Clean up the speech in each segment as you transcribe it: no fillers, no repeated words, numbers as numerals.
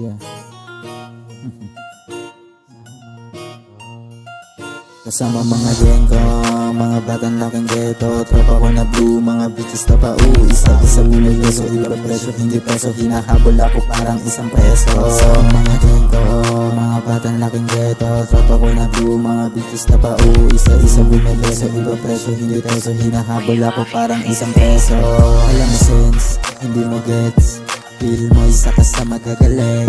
Yeah. Kasama mga gang ko, mga batang laking ghetto. Tropa ko na blue, mga bitches na pa isa-isa bumiliso, iba presyo, hindi peso. Hinahabol ako parang isang peso. Kasama mga gang ko, mga batang laking ghetto. Tropa ko na blue, mga bitches na pa isa-isa bumiliso, iba presyo, hindi peso. Hinahabol ako parang isang peso. Alam mo sense, hindi mo gets. Feel mo isa ka sa magagaling.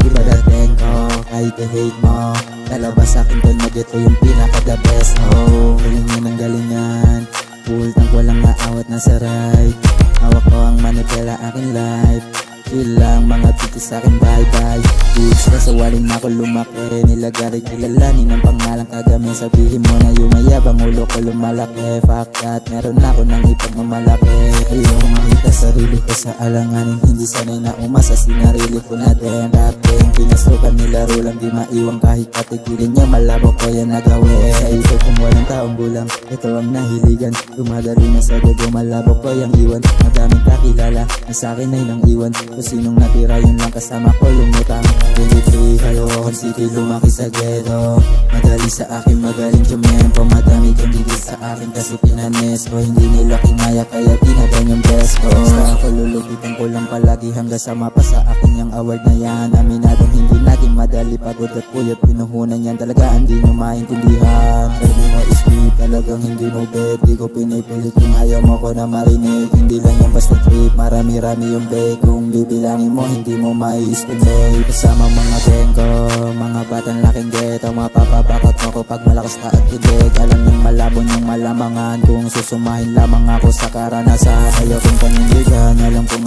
Iba dating ko, kahit i-hate mo. Lalabas akin doon na dito yung pinaka-the best. Oh, galingan ng galingan. Full tank, walang maawat na sa right. Hawak ko ang manipela aking life. Feel lang mga titis akin bye-bye. Bitch na sa waling na ako lumaki. Nilagari kilalanin ang pangalang kagamin. Sabihin mo na yung mayabang ulo ko lumalaki. Fuck that, meron ako ng ipagmamalaki. Ayoko makita sarili ko sa alanganin. Hindi sanay na umasa, sinarili ko na din. Rapping, pinasukan nilaro lang di maiwang. Kahit patigilin niya, malabo ko yan nagawin. Sa isip kung walang taong gulang, ito ang nahiligan. Tumadali na sa dugo, malabo ko yung iwan. Madaming kakilala, na sa'kin ay nang iwan. Kung sinong natira yun lang kasama ko lumutang. 23, Caloocan City, lumaki sa ghetto. Madali sa akin magaling tumempo. Madami dyan digil sa akin kasi pinanes ko. Hindi nila kinaya kaya tinagan yung best ko. Sa ako lulubitan ko lang palagi hanggang sa mapasa akin yung award na yan. Aminadong hindi naging madali, pagod at puyot pinuhunan yan. Talaga hindi nyo maintindihan. Ready mo isip, talagang hindi mo bet. Di ko pinipilit kung ayaw mo ko na marinig. Hindi lang yan basta trip, marami-rami yung bake. Kung bibilangin mo, hindi mo mai-estimate. Kasama mga gang ko, mga batang laking ghetto. Mapapabakot mo ko pag malakas ka at kilig. Alam niyong malabo niyong malamangan. Kung susumahin lamang ako sa karanasan. Ayaw kong panindigan,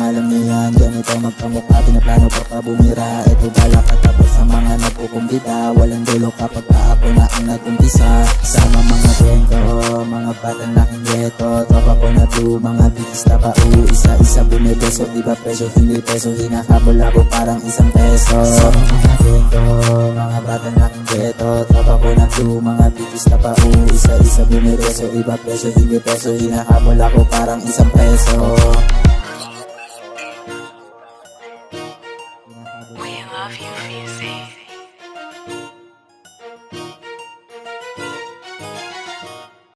alam niyo yan. Ganito magpamukha, pinaplano pa pa bumira. Ito balak at tapos sa mga nagkukumbita. Walang dulo kapag ako na ang nag-umpisa. Kasama mga gang ko, mga batang laking ghetto. Tropa ko na blue, mga bitches na pa isa-isa bumibeso, iba presyo, hindi peso. Hinahabol ako parang isang peso. Sa mga gang ko, mga batang laking ghetto. Tropa ko na blue, mga bitches na pa isa-isa bumibeso, iba presyo, hindi peso. Hinahabol ako parang isang peso.